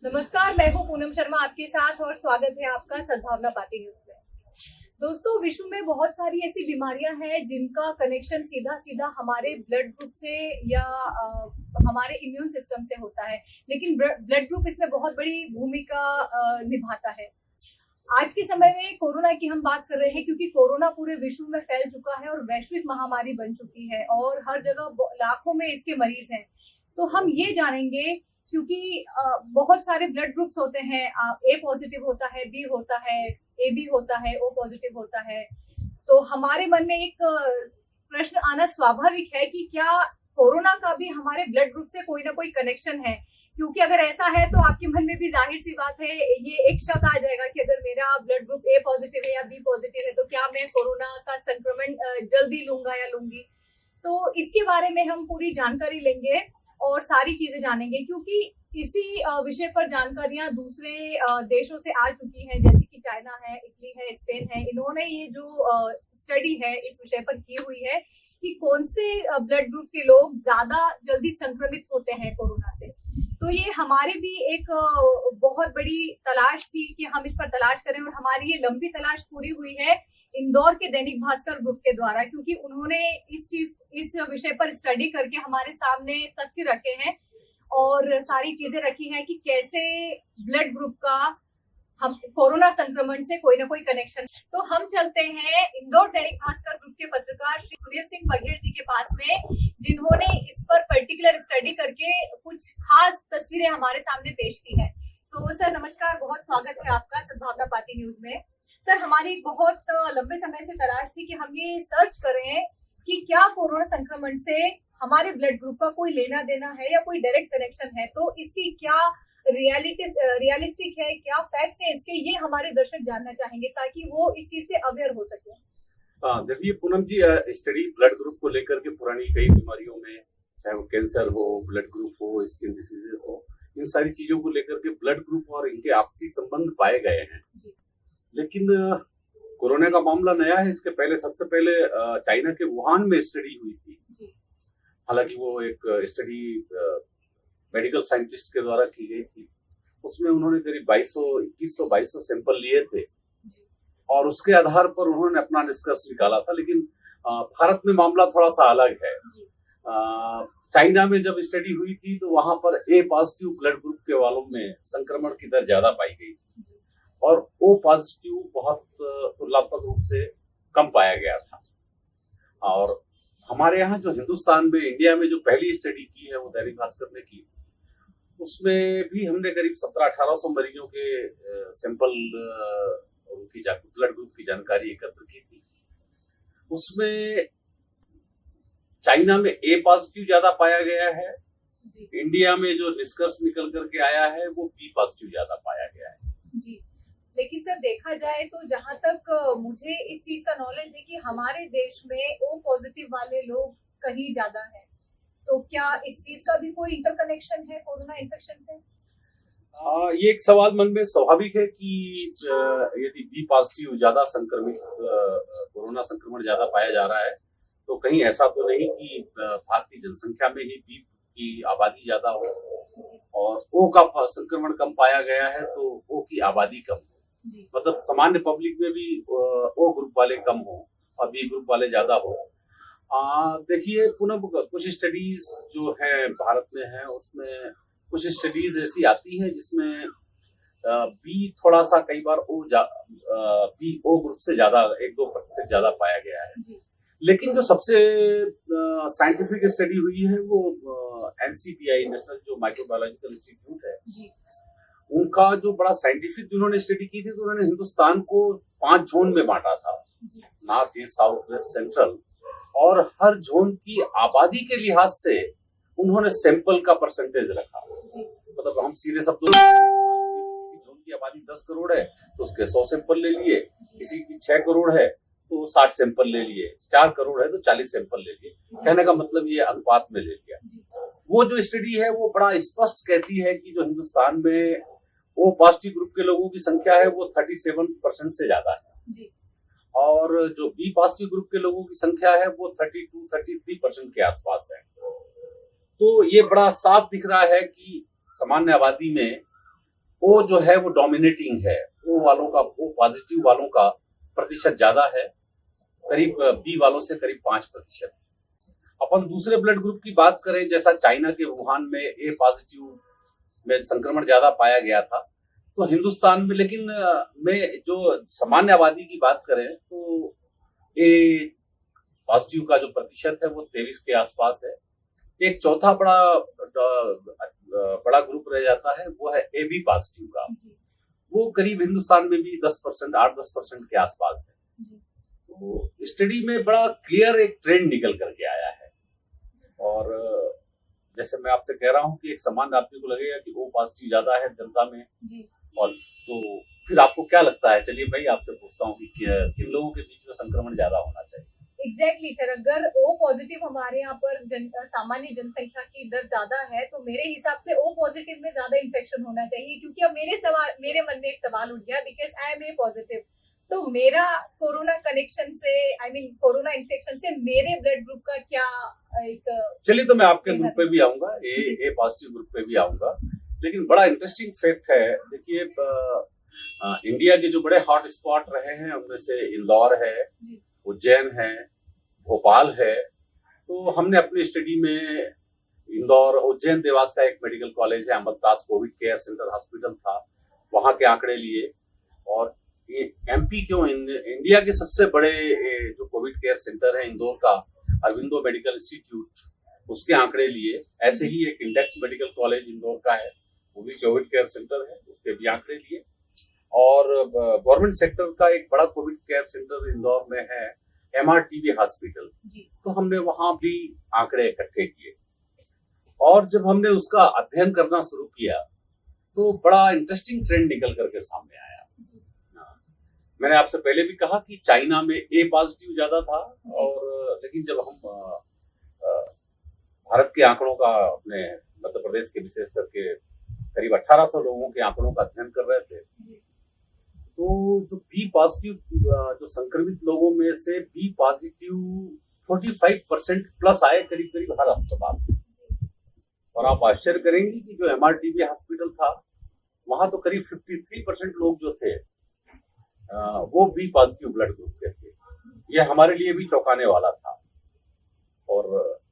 नमस्कार, मैं हूं पूनम शर्मा आपके साथ और स्वागत है आपका सद्भावना पार्टी न्यूज में। दोस्तों, विश्व में बहुत सारी ऐसी बीमारियां हैं जिनका कनेक्शन सीधा सीधा हमारे ब्लड ग्रुप से या हमारे इम्यून सिस्टम से होता है, लेकिन ब्लड ग्रुप इसमें बहुत बड़ी भूमिका निभाता है। आज के समय में कोरोना की हम बात कर रहे हैं क्योंकि कोरोना पूरे विश्व में फैल चुका है और वैश्विक महामारी बन चुकी है और हर जगह लाखों में इसके मरीज हैं। तो हम ये जानेंगे क्योंकि बहुत सारे ब्लड ग्रुप्स होते हैं, ए पॉजिटिव होता है, बी होता है, ए बी होता है, ओ पॉजिटिव होता है। तो हमारे मन में एक प्रश्न आना स्वाभाविक है कि क्या कोरोना का भी हमारे ब्लड ग्रुप से कोई ना कोई कनेक्शन है? क्योंकि अगर ऐसा है तो आपके मन में भी जाहिर सी बात है, ये एक शक आ जाएगा कि अगर मेरा ब्लड ग्रुप ए पॉजिटिव है या बी पॉजिटिव है तो क्या मैं कोरोना का संक्रमण जल्दी लूंगा या लूंगी। तो इसके बारे में हम पूरी जानकारी लेंगे और सारी चीजें जानेंगे, क्योंकि इसी विषय पर जानकारियां दूसरे देशों से आ चुकी हैं, जैसे कि चाइना है, इटली है, स्पेन है। इन्होंने ये जो स्टडी है इस विषय पर की हुई है कि कौन से ब्लड ग्रुप के लोग ज्यादा जल्दी संक्रमित होते हैं कोरोना से। तो ये हमारे भी एक बहुत बड़ी तलाश थी कि हम इस पर तलाश करें और हमारी ये लंबी तलाश पूरी हुई है इंदौर के दैनिक भास्कर ग्रुप के द्वारा, क्योंकि उन्होंने इस विषय पर स्टडी करके हमारे सामने तथ्य रखे हैं और सारी चीजें रखी हैं कि कैसे ब्लड ग्रुप का हम कोरोना संक्रमण से कोई ना कोई कनेक्शन। तो हम चलते हैं इंदौर दैनिक भास्कर ग्रुप के पत्रकार श्री सुनील सिंह बघेल जी के पास में, जिन्होंने इस पर पर्टिकुलर स्टडी करके कुछ खास तस्वीरें हमारे सामने पेश की है। तो सर नमस्कार, बहुत स्वागत है आपका सद्भावना पार्टी न्यूज में। सर, हमारी बहुत लंबे समय से तलाश थी कि हम ये सर्च करें कि क्या कोरोना संक्रमण से हमारे ब्लड ग्रुप का कोई लेना देना है या कोई डायरेक्ट कनेक्शन है। तो इसकी क्या रियलिस्टिक है, क्या फैक्ट्स है इसके, ये हमारे दर्शक जानना चाहेंगे ताकि वो इस चीज से अवेयर हो सके। देखिए पूनम जी, स्टडी ब्लड ग्रुप को लेकर के पुरानी कई बीमारियों में, चाहे वो कैंसर हो, ब्लड ग्रुप हो, स्किन डिसीजेस हो, इन सारी चीजों को लेकर के ब्लड ग्रुप और इनके आपसी संबंध पाए गए हैं। लेकिन कोरोना का मामला नया है। इसके पहले सबसे पहले चाइना के वुहान में स्टडी हुई थी। हालांकि वो एक स्टडी मेडिकल साइंटिस्ट के द्वारा की गई थी। उसमें उन्होंने करीब 2100 सैंपल लिए थे और उसके आधार पर उन्होंने अपना निष्कर्ष निकाला था। लेकिन भारत में मामला थोड़ा सा अलग है। चाइना में जब स्टडी हुई थी तो वहां पर ए पॉजिटिव ब्लड ग्रुप के वालों में संक्रमण की दर ज्यादा पाई गई और ओ पॉजिटिव बहुत तुलनात्मक रूप से कम पाया गया था। और हमारे यहाँ जो हिंदुस्तान में, इंडिया में जो पहली स्टडी की है वो दैनिक भास्कर ने की, उसमें भी हमने करीब 1700-1800 मरीजों के सैंपल उनकी ब्लड ग्रुप की जानकारी एकत्र की थी। उसमें चाइना में ए पॉजिटिव ज्यादा पाया गया है। इंडिया में जो निष्कर्ष निकल करके आया है वो बी पॉजिटिव ज्यादा पाया गया है। जी, लेकिन सर देखा जाए तो जहां तक मुझे इस चीज का नॉलेज है कि हमारे देश में ओ पॉजिटिव वाले लोग कहीं ज्यादा हैं। तो क्या इस चीज का भी कोई इंटरकनेक्शन है कोरोना इन्फेक्शन से? ये एक सवाल मन में स्वाभाविक है कि यदि बी पॉजिटिव ज्यादा संक्रमित, कोरोना संक्रमण ज्यादा पाया जा रहा है तो कहीं ऐसा तो नहीं कि भारत की जनसंख्या में ही बी की आबादी ज्यादा हो और ओ का संक्रमण कम पाया गया है तो ओ की आबादी कम हो। मतलब सामान्य पब्लिक में भी ओ ग्रुप वाले कम हो और बी ग्रुप वाले ज्यादा हो। देखिए पुनः कुछ स्टडीज जो है भारत में है, उसमें कुछ स्टडीज ऐसी आती है जिसमें बी थोड़ा सा कई बार बी ओ ग्रुप से ज्यादा 1-2% ज्यादा पाया गया है। लेकिन जो सबसे साइंटिफिक स्टडी हुई है वो NCBI, नेशनल जो माइक्रोबायोलॉजिकल इंस्टीट्यूट है, उनका जो बड़ा साइंटिफिक जिन्होंने स्टडी की थी, तो उन्होंने हिंदुस्तान को 5 जोन में बांटा था, north east, south west, central, और हर जोन की आबादी के लिहाज से उन्होंने सैंपल का परसेंटेज रखा। मतलब हम सीधे शब्दों में, किसी जोन की आबादी 10 करोड़ है तो उसके 100 सैंपल ले लिए, किसी की 6 करोड़ है तो 60 सैंपल ले लिए, 4 करोड़ है तो 40 सैंपल ले लिए। कहने का मतलब ये अनुपात में ले लिया। वो जो स्टडी है वो बड़ा स्पष्ट कहती है कि जो हिंदुस्तान में ओ पॉजिटिव ग्रुप के लोगों की संख्या है वो 37% से ज्यादा है और जो बी पॉजिटिव ग्रुप के लोगों की संख्या है वो 32-33% के आसपास है। तो ये बड़ा साफ दिख रहा है कि सामान्य आबादी में ओ जो है वो डोमिनेटिंग है, ओ पॉजिटिव वालों का प्रतिशत ज्यादा है, करीब बी वालों से करीब 5%। अपन दूसरे ब्लड ग्रुप की बात करें, जैसा चाइना के वुहान में ए पॉजिटिव में संक्रमण ज्यादा पाया गया था, तो हिंदुस्तान में लेकिन में जो सामान्य आबादी की बात करें तो ए पॉजिटिव का जो प्रतिशत है वो 23 के आसपास है। एक चौथा बड़ा ग्रुप रह जाता है, वो है ए बी पॉजिटिव का, वो करीब हिंदुस्तान में भी 10%, 8-10% के आसपास है। तो स्टडी में बड़ा क्लियर एक ट्रेंड निकल करके आया है। और जैसे मैं आपसे कह रहा हूं कि एक सामान्य आदमी को लगेगा कि ओ पॉजिटिव ज्यादा है जनता में, और तो फिर आपको क्या लगता है? चलिए भाई आपसे पूछता हूँ कि किन लोगों के बीच में संक्रमण ज्यादा होना चाहिए? एग्जैक्टली सर, अगर ओ पॉजिटिव हमारे यहाँ पर सामान्य जनसंख्या की दर ज्यादा है तो मेरे हिसाब से ओ पॉजिटिव में ज्यादा इन्फेक्शन होना चाहिए। क्योंकि अब मेरे मन में एक सवाल उठ गया, because I am A positive, तो मेरा कोरोना कनेक्शन से कोरोना इन्फेक्शन से मेरे ब्लड ग्रुप का क्या एक। चलिए, तो मैं आपके ग्रुप पे भी आऊंगा, ए पॉजिटिव ग्रुप पे भी आऊंगा। लेकिन बड़ा इंटरेस्टिंग फैक्ट है, देखिए इंडिया के जो बड़े हॉट स्पॉट रहे हैं उनमें से इंदौर है, उज्जैन है, भोपाल है। तो हमने अपनी स्टडी में इंदौर, उज्जैन, देवास का एक मेडिकल कॉलेज है, Amar Das Covid care centre hospital था, वहां के आंकड़े लिए। और एमपी क्यों, इंडिया के सबसे बड़े जो कोविड केयर सेंटर है इंदौर का, अरविंदो मेडिकल इंस्टीट्यूट, उसके आंकड़े लिए। ऐसे ही एक इंडेक्स मेडिकल कॉलेज इंदौर का है, वो भी कोविड केयर सेंटर है, उसके भी आंकड़े लिए। और गवर्नमेंट सेक्टर का एक बड़ा कोविड केयर सेंटर इंदौर में है, MRTV हॉस्पिटल, तो हमने वहां भी आंकड़े इकट्ठे किए। और जब हमने उसका अध्ययन करना शुरू किया तो बड़ा इंटरेस्टिंग ट्रेंड निकल करके सामने आया। मैंने आपसे पहले भी कहा कि चाइना में ए पॉजिटिव ज्यादा था, और लेकिन जब हम भारत के आंकड़ों का, अपने मध्य प्रदेश के विशेष करके करीब 1800 लोगों के आंकड़ों का अध्ययन कर रहे थे, तो जो बी पॉजिटिव जो संक्रमित लोगों में से बी पॉजिटिव 45% प्लस आए करीब करीब हर अस्पताल में। और आप आश्चर्य करेंगे कि जो MRTV हॉस्पिटल था वहां तो करीब 53% लोग जो थे वो बी पॉजिटिव ब्लड ग्रुप के थे। यह हमारे लिए भी चौंकाने वाला था। और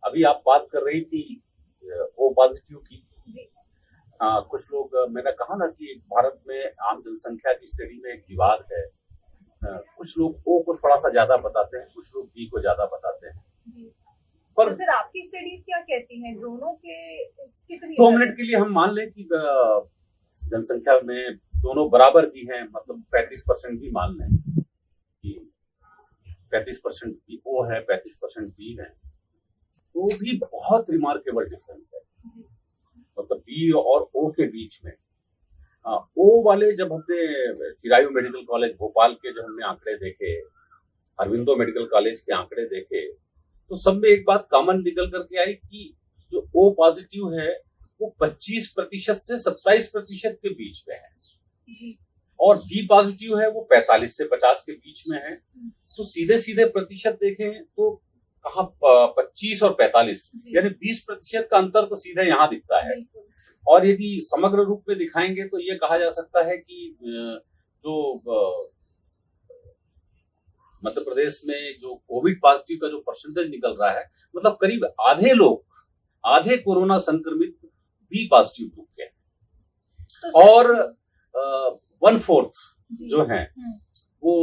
अभी आप बात कर रही थी ओ पॉजिटिव की, कुछ लोग, मैंने कहा ना कि भारत में आम जनसंख्या की स्टडी में एक विवाद है, कुछ लोग ओ को थोड़ा सा ज्यादा बताते हैं, कुछ लोग बी को ज्यादा बताते हैं। पर तो सर आपकी स्टडीज क्या कहती हैं, दोनों के कितनी? 2 मिनट के लिए हम मान लें कि जनसंख्या में दोनों बराबर भी हैं, मतलब 35% भी मान लें कि 35% भी ओ है, 35% बी है, तो भी बहुत रिमार्केबल डिफरेंस है, मतलब बी और ओ के बीच में। ओ वाले जब हमने चिरायू मेडिकल कॉलेज भोपाल के जब हमने आंकड़े देखे, अरविंदो मेडिकल कॉलेज के आंकड़े देखे, तो सब में एक बात कॉमन निकल करके आई कि जो ओ पॉजिटिव है वो 25% से 27% के बीच में है, और बी पॉजिटिव है वो 45 से 50 के बीच में है। तो सीधे सीधे प्रतिशत देखें तो कहाँ 25 और 45, यानी 20% का अंतर तो सीधे यहाँ दिखता है। और यदि समग्र रूप में दिखाएंगे तो ये कहा जा सकता है कि जो मध्य प्रदेश में जो कोविड पॉजिटिव का जो परसेंटेज निकल रहा है, मतलब करीब आधे कोरोना संक्रमित बी पॉजिटिव ग्रुप के हैं, और 1/4 जो हैं वो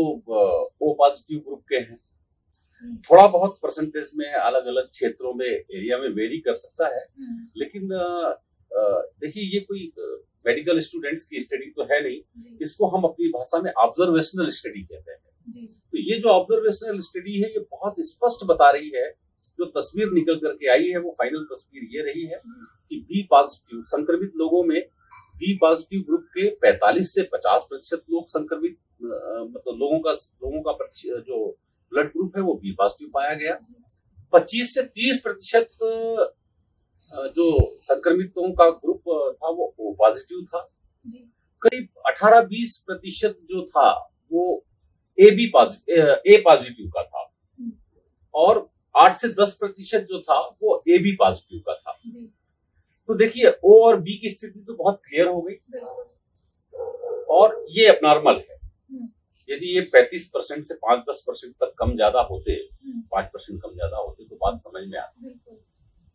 ओ पॉजिटिव ग्रुप के हैं। थोड़ा बहुत परसेंटेज में अलग अलग क्षेत्रों में, एरिया में वेरी कर सकता है, लेकिन देखिए ये कोई मेडिकल स्टूडेंट्स की स्टडी तो है नहीं, इसको हम अपनी भाषा में ऑब्जर्वेशनल स्टडी कहते हैं। तो ये जो ऑब्जर्वेशनल स्टडी है ये बहुत स्पष्ट बता रही है, जो तस्वीर निकल करके आई है वो फाइनल तस्वीर ये रही है कि बी पॉजिटिव संक्रमित लोगों में बी पॉजिटिव ग्रुप के 45 से 50% लोग संक्रमित, मतलब लोगों का जो ब्लड ग्रुप है वो बी पॉजिटिव पाया गया। 25 से 30% जो संक्रमितों का ग्रुप था वो ओ पॉजिटिव था। करीब 18-20% जो था वो ए पॉजिटिव का था, और 8 से 10% जो था वो ए बी पॉजिटिव का था। तो देखिए ओ और बी की स्थिति तो बहुत क्लियर हो गई। और ये एबनॉर्मल है। हम्म, यदि ये 35% से 5-10% तक कम ज्यादा होते, हम्म, 5% कम ज्यादा होते तो बात समझ में आती। बिल्कुल।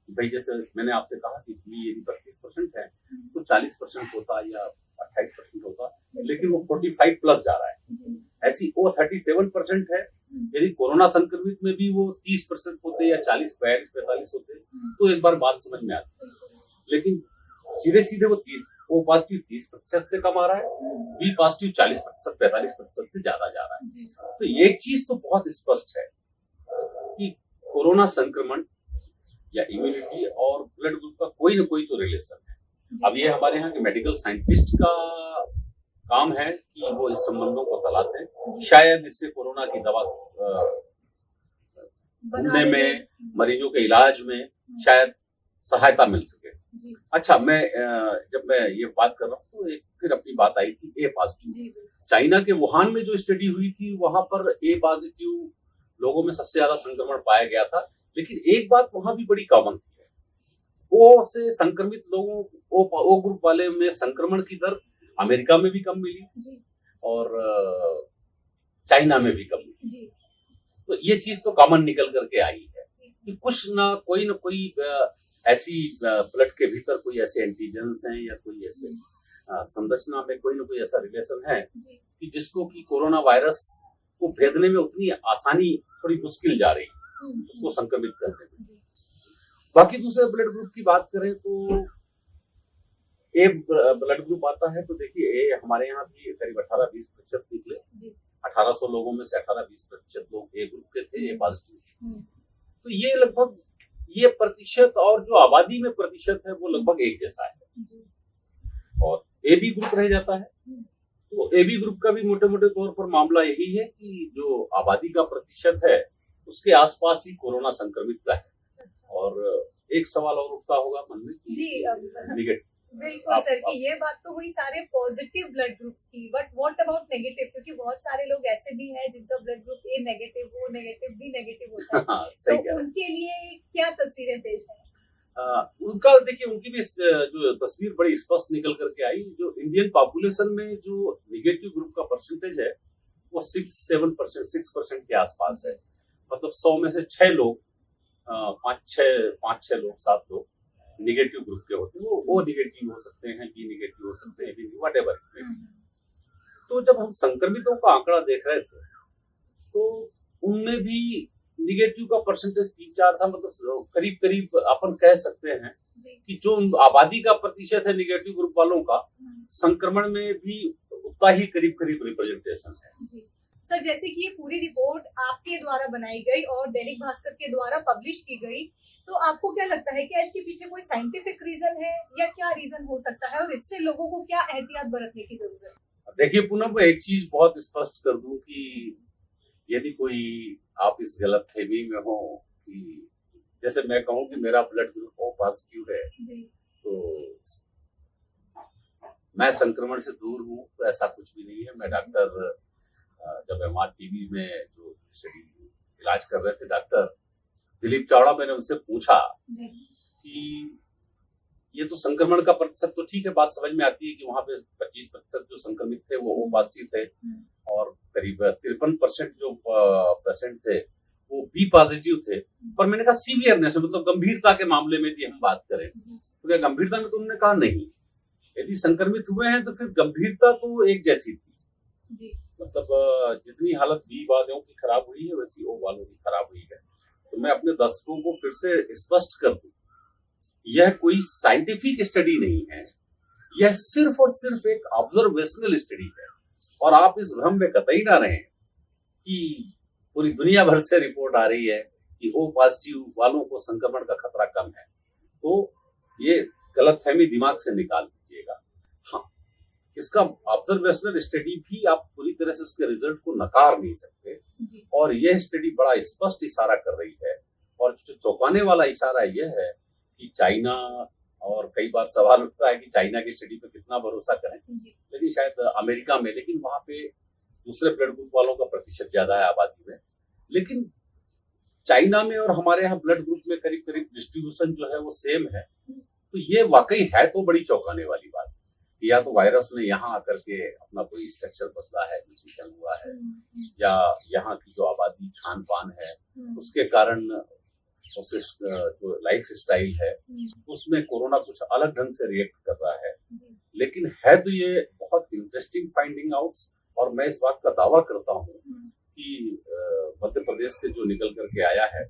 भाई जैसे मैंने आपसे कहा कि यदि 35% है हम्म, तो 40% होता या 28% होता, बिल्कुल। लेकिन वो 45 प्लस जा रहा है। हम्म, ऐसी वो 37% है। हम्म, यदि कोरोना संक्रमित में भी वो 30% होते या 40-42-45 होते तो एक बार बात समझ में आती। बिल्कुल। लेकिन सीधे सीधे वो ओ पॉजिटिव 30% से कम आ रहा है, बी पॉजिटिव 40%, 45% से ज्यादा जा रहा है। जी, तो एक चीज तो बहुत स्पष्ट है कि कोरोना संक्रमण या इम्यूनिटी और ब्लड ग्रुप का कोई ना कोई तो रिलेशन है। जी, अब ये हमारे यहाँ के मेडिकल साइंटिस्ट का काम है कि वो इस संबंधों को तलाशें, शायद इससे कोरोना की दवा ढूंढने बनाने में, मरीजों के इलाज में शायद सहायता मिल सके। जी, अच्छा, जब मैं ये बात कर रहा हूँ तो एक फिर अपनी बात आई थी ए पॉजिटिव। जी, बिल्कुल। चाइना के वुहान में जो स्टडी हुई थी वहां पर ए पॉजिटिव लोगों में सबसे ज्यादा संक्रमण पाया गया था, लेकिन एक बात वहां भी बड़ी कॉमन थी। ओ से संक्रमित लोगों ओ ग्रुप वाले में संक्रमण की दर अमेरिका में भी कम मिली जी, और चाइना में भी कम मिली। जी, तो ये चीज तो कॉमन निकल करके आई है कि कुछ ना कोई ऐसी ब्लड के भीतर कोई ऐसे एंटीजेंस हैं या कोई ऐसे संरचना में कोई ना कोई ऐसा रिलेशन है जी, कि जिसको कि कोरोना वायरस को भेदने में उतनी आसानी थोड़ी मुश्किल जा रही है उसको संक्रमित करने में। जी, बाकी दूसरे ब्लड ग्रुप की बात करें तो ए ब्लड ग्रुप आता है तो देखिए ए हमारे यहाँ भी करीब 18-20% निकले। जी, 1800 लोगों में से 18-20% लोग ए ग्रुप के थे, ए पॉजिटिव। हम्म, तो ये लगभग ये प्रतिशत और जो आबादी में प्रतिशत है वो लगभग एक जैसा है। जी, और ए बी ग्रुप रह जाता है। तो ए बी ग्रुप का भी मोटे मोटे तौर पर मामला यही है कि जो आबादी का प्रतिशत है उसके आसपास ही कोरोना संक्रमित का है। और एक सवाल और उठता होगा मन में कि जी, निगेटिव। बिल्कुल सर कि ये बात तो हुई सारे पॉजिटिव ब्लड ग्रुप्स की, बट व्हाट अबाउट नेगेटिव? क्योंकि बहुत सारे लोग ऐसे भी हैं जिनका ब्लड ग्रुप ए नेगेटिव, वो नेगेटिव, बी नेगेटिव होता है। हाँ, सही कह तो रहे हैं। उनके लिए क्या तस्वीरें पेश हैं? उनका देखिए उनकी भी जो तस्वीर बड़ी स्पष्ट निकल करके आई। जो इंडियन पॉपुलेशन में जो निगेटिव ग्रुप का परसेंटेज है वो 6% के आसपास है। मतलब 100 में से 6 लोग, 5-6 लोग, 7 लोग निगेटिव ग्रुप के होते हैं। वो ओ निगेटिव हो सकते हैं, बी निगेटिव हो सकते हैं, व्हाटएवर। तो जब हम संक्रमितों का आंकड़ा देख रहे थे तो उनमें भी निगेटिव का परसेंटेज 3-4 था। मतलब करीब करीब अपन कह सकते हैं जी, कि जो आबादी का प्रतिशत है निगेटिव ग्रुप वालों का, संक्रमण में भी उतना ही करीब करीब रिप्रेजेंटेशन है। जी। सर जैसे कि ये पूरी रिपोर्ट आपके द्वारा बनाई गई और दैनिक भास्कर के द्वारा पब्लिश की गई, तो आपको क्या लगता है क्या इसके पीछे कोई साइंटिफिक रीजन है या क्या रीजन हो सकता है और इससे लोगों को क्या एहतियात बरतने की जरूरत है? देखिए पूनम, मैं एक चीज बहुत स्पष्ट कर दूं कि यदि कोई आप इस गलतफहमी में हो कि जैसे मैं कहूं कि मेरा ब्लड ग्रुप ओ पॉजिटिव है जी, तो मैं संक्रमण से दूर हूं, तो ऐसा कुछ भी नहीं है। मैं डॉक्टर जब एमआर टीवी में जो स्टडी इलाज कर रहे थे डॉक्टर दिलीप चावड़ा, मैंने उनसे पूछा जी, कि ये तो संक्रमण का प्रतिशत तो ठीक है, बात समझ में आती है कि वहां पे 25% जो संक्रमित थे वो ओ पॉजिटिव थे और करीब 53% जो पेशेंट थे वो बी पॉजिटिव थे। पर मैंने कहा सीवियरनेस, मतलब गंभीरता के मामले में यदि हम बात करें तो क्या गंभीरता में? तो उन्होंने कहा नहीं, यदि संक्रमित हुए हैं तो फिर गंभीरता तो एक जैसी थी। जी, मतलब जितनी हालत बी वालों की खराब हुई है वैसी ओ वालों की खराब हुई है। तो मैं अपने दर्शकों को फिर से स्पष्ट कर दूं, यह कोई साइंटिफिक स्टडी नहीं है, यह सिर्फ और सिर्फ एक ऑब्जर्वेशनल स्टडी है। और आप इस भ्रम में कतई ना रहें कि पूरी दुनिया भर से रिपोर्ट आ रही है कि ओ पॉजिटिव वालों को संक्रमण का खतरा कम है। तो ये गलतफहमी दिमाग से निकाल दीजिएगा। हाँ, इसका ऑब्जर्वेशनल स्टडी भी आप पूरी तरह से उसके रिजल्ट को नकार नहीं सकते। जी, और यह स्टडी बड़ा स्पष्ट इशारा कर रही है। और जो चौंकाने वाला इशारा यह है कि चाइना, और कई बार सवाल उठता है कि चाइना की स्टडी पे कितना भरोसा करें, जी, लेकिन शायद अमेरिका में, लेकिन वहां पे दूसरे ब्लड ग्रुप वालों का प्रतिशत ज्यादा है आबादी में। लेकिन चाइना में और हमारे यहाँ ब्लड ग्रुप में करीब करीब डिस्ट्रीब्यूशन जो है वो सेम है। तो ये वाकई है तो बड़ी चौंकाने वाली बात। कि या तो वायरस ने यहाँ आकर के अपना कोई स्ट्रक्चर बदला है, म्यूटेशन हुआ है, या यहाँ की जो आबादी खान पान है उसके कारण उससे जो लाइफ स्टाइल है उसमें कोरोना कुछ अलग ढंग से रिएक्ट कर रहा है। लेकिन है तो ये बहुत इंटरेस्टिंग फाइंडिंग आउट्स, और मैं इस बात का दावा करता हूँ कि मध्य प्रदेश से जो निकल करके आया है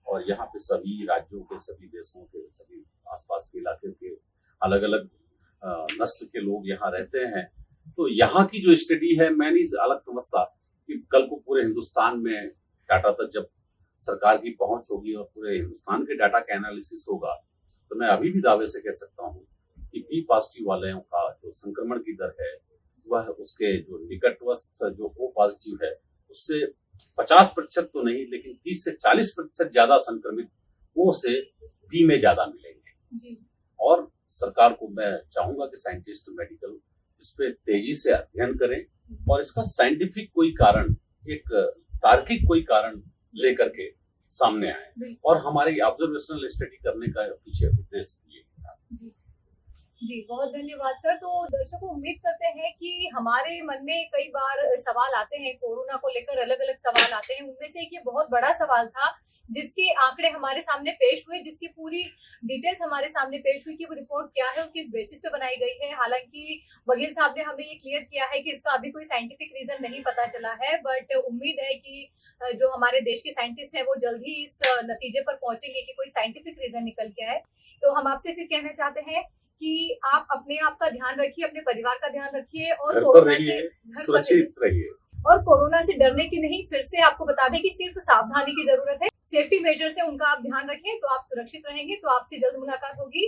और यहाँ पे सभी राज्यों के, सभी देशों के, सभी आसपास के इलाके के अलग अलग नस्ल के लोग यहाँ रहते हैं, तो यहाँ की जो स्टडी है मैं नहीं अलग समझता कि कल को पूरे हिंदुस्तान में डाटा तक जब सरकार की पहुंच होगी और पूरे हिंदुस्तान के डाटा का एनालिसिस होगा, तो मैं अभी भी दावे से कह सकता हूँ कि बी पॉजिटिव वालों का जो संक्रमण की दर है वह उसके जो निकटवर्ती जो ओ पॉजिटिव है उससे 50% तो नहीं लेकिन 30 से 40% ज्यादा संक्रमित ओ से बी में ज्यादा मिलेंगे। और सरकार को मैं चाहूंगा कि साइंटिस्ट मेडिकल इस पे तेजी से अध्ययन करें और इसका साइंटिफिक कोई कारण, एक तार्किक कोई कारण लेकर के सामने आए, और हमारी ऑब्जर्वेशनल स्टडी करने का पीछे उद्देश्य ये था। जी बहुत धन्यवाद सर। तो दर्शकों उम्मीद करते हैं कि हमारे मन में कई बार सवाल आते हैं कोरोना को लेकर, अलग अलग सवाल आते हैं, उनमें से एक ये बहुत बड़ा सवाल था जिसके आंकड़े हमारे सामने पेश हुए, जिसकी पूरी डिटेल्स हमारे सामने पेश हुई कि वो रिपोर्ट क्या है और किस बेसिस पे बनाई गई है। हालांकि वकील साहब ने हमें ये क्लियर किया है कि इसका अभी कोई साइंटिफिक रीजन नहीं पता चला है, बट उम्मीद है कि जो हमारे देश के साइंटिस्ट हैं वो जल्द ही इस नतीजे पर पहुंचेंगे कि कोई साइंटिफिक रीजन निकल के आए। तो हम आपसे फिर कहना चाहते हैं कि आप अपने आप का ध्यान रखिए, अपने परिवार का ध्यान रखिए और कोरोना से सुरक्षित रहिए। और कोरोना से डरने की नहीं, फिर से आपको बता दें कि सिर्फ सावधानी की जरूरत है, सेफ्टी मेजर्स है उनका आप ध्यान रखें तो आप सुरक्षित रहेंगे। तो आपसे जल्द मुलाकात होगी।